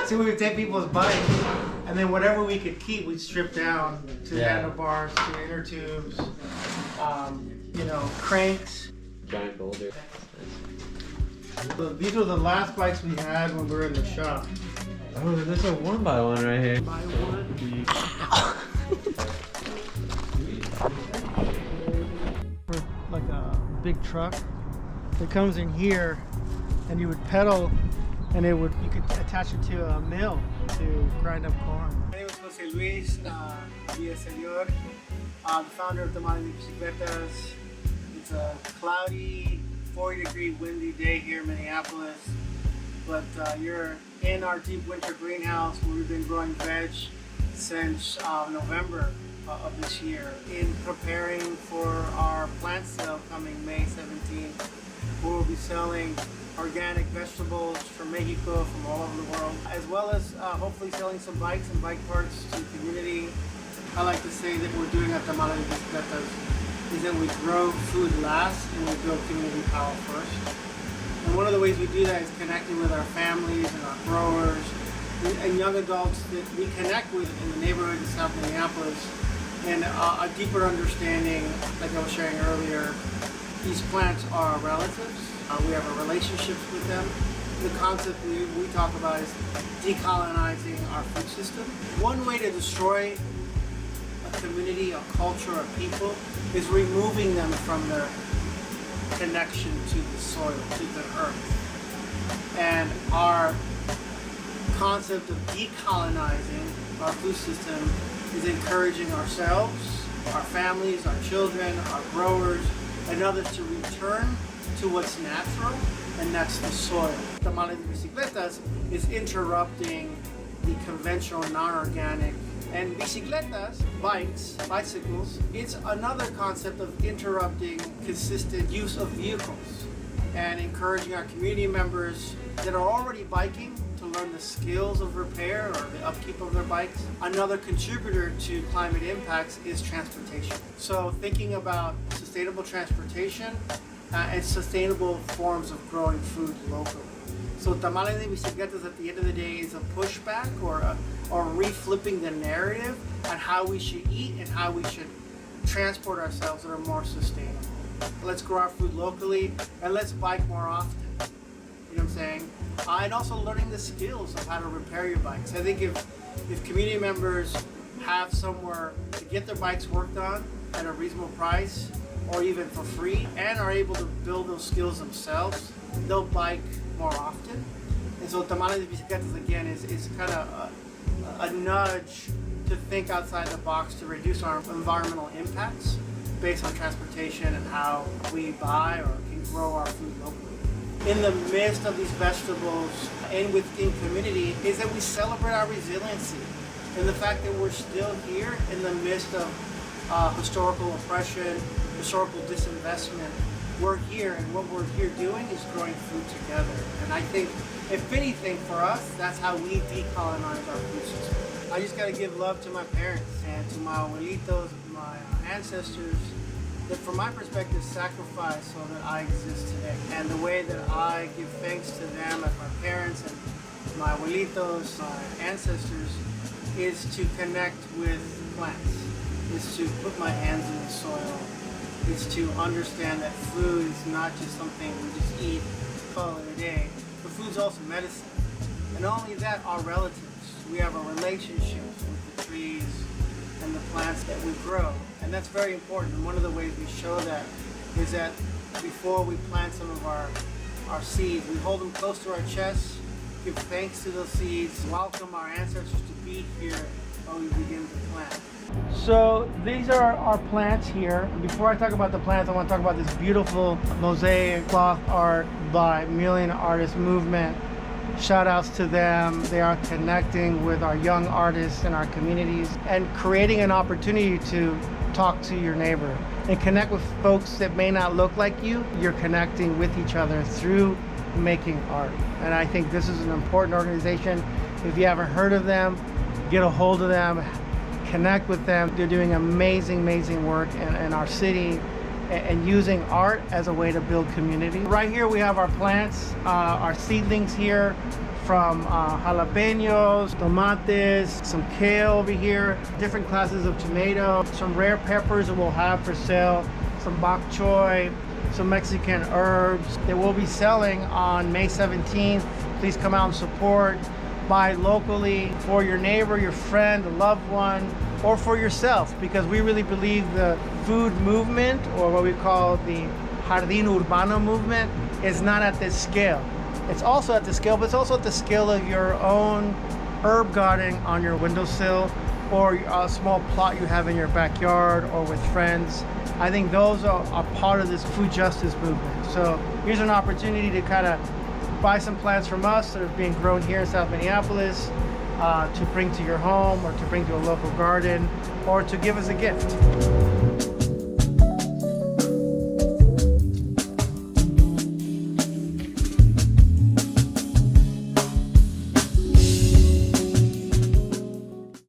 So we would take people's bikes, and then whatever we could keep, we'd strip down to handlebars, to inner tubes, you know, cranks. Giant boulder. So these were the last bikes we had when we were in the shop. Oh, there's a 1x1 right here. Buy one. For like a big truck that comes in here, and you would pedal, and you could attach it to a mill to grind up corn. My name is Jose Luis Villaseñor. I'm the founder of Tamales Y Bicicletas. It's a cloudy, 40-degree windy day here in Minneapolis, but you're in our deep winter greenhouse where we've been growing veg since November of this year. In preparing for our plant sale coming May 17th, we'll be selling organic vegetables from Mexico, from all over the world, as well as hopefully selling some bikes and bike parts to the community. I like to say that we're doing at Tamales Y Bicicletas is that we grow food last and we build community power first. And one of the ways we do that is connecting with our families and our growers and young adults that we connect with in the neighborhood in South Minneapolis, and a deeper understanding, like I was sharing earlier. These plants are our relatives. We have a relationship with them. The concept we talk about is decolonizing our food system. One way to destroy a community, a culture, a people is removing them from their connection to the soil, to the earth. And our concept of decolonizing our food system is encouraging ourselves, our families, our children, our growers, and others to return to what's natural, and that's the soil. Tamales Y Bicicletas is interrupting the conventional, non-organic, and bicicletas, bikes, bicycles, it's another concept of interrupting consistent use of vehicles and encouraging our community members that are already biking to learn the skills of repair or the upkeep of their bikes. Another contributor to climate impacts is transportation. So thinking about sustainable transportation and sustainable forms of growing food locally. So Tamales Y Bicicletas at the end of the day is a pushback or reflipping the narrative on how we should eat and how we should transport ourselves that are more sustainable. Let's grow our food locally and let's bike more often. You know what I'm saying? And also learning the skills of how to repair your bikes. I think if community members have somewhere to get their bikes worked on at a reasonable price or even for free and are able to build those skills themselves, they'll bike more often. And so Tamales Y Bicicletas again is kind of a nudge to think outside the box to reduce our environmental impacts based on transportation and how we buy or can grow our food locally. In the midst of these vegetables and within community is that we celebrate our resiliency and the fact that we're still here in the midst of historical oppression, historical disinvestment. We're here, and what we're here doing is growing food together. And I think, if anything, for us, that's how we decolonize our food system. I just got to give love to my parents and to my abuelitos, my ancestors, that from my perspective sacrificed so that I exist today. And the way that I give thanks to them as my parents and my abuelitos, my ancestors, is to connect with plants, is to put my hands in the soil, is to understand that food is not just something we just eat, call it a day, but food's also medicine. And not only that, our relatives. We have a relationship with the trees and the plants that we grow. And that's very important. And one of the ways we show that is that before we plant some of our seeds, we hold them close to our chest, give thanks to those seeds, welcome our ancestors to be here while we begin to plant. So these are our plants here. Before I talk about the plants, I want to talk about this beautiful mosaic cloth art by Million Artist Movement. Shout outs to them. They are connecting with our young artists in our communities and creating an opportunity to talk to your neighbor and connect with folks that may not look like you. You're connecting with each other through making art. And I think this is an important organization. If you haven't heard of them, get a hold of them, connect with them. They're doing amazing, amazing work in our city and using art as a way to build community. Right here we have our plants, our seedlings here from jalapenos, tomates, some kale over here, different classes of tomato, some rare peppers that we'll have for sale, some bok choy, some Mexican herbs that we'll be selling on May 17th. Please come out and support. Buy locally for your neighbor, your friend, a loved one, or for yourself, because we really believe the food movement, or what we call the Jardín Urbano movement, is not at this scale. It's also at the scale, but it's also at the scale of your own herb garden on your windowsill, or a small plot you have in your backyard, or with friends. I think those are part of this food justice movement. So here's an opportunity to kind of buy some plants from us that are being grown here in South Minneapolis, to bring to your home, or to bring to a local garden, or to give as a gift.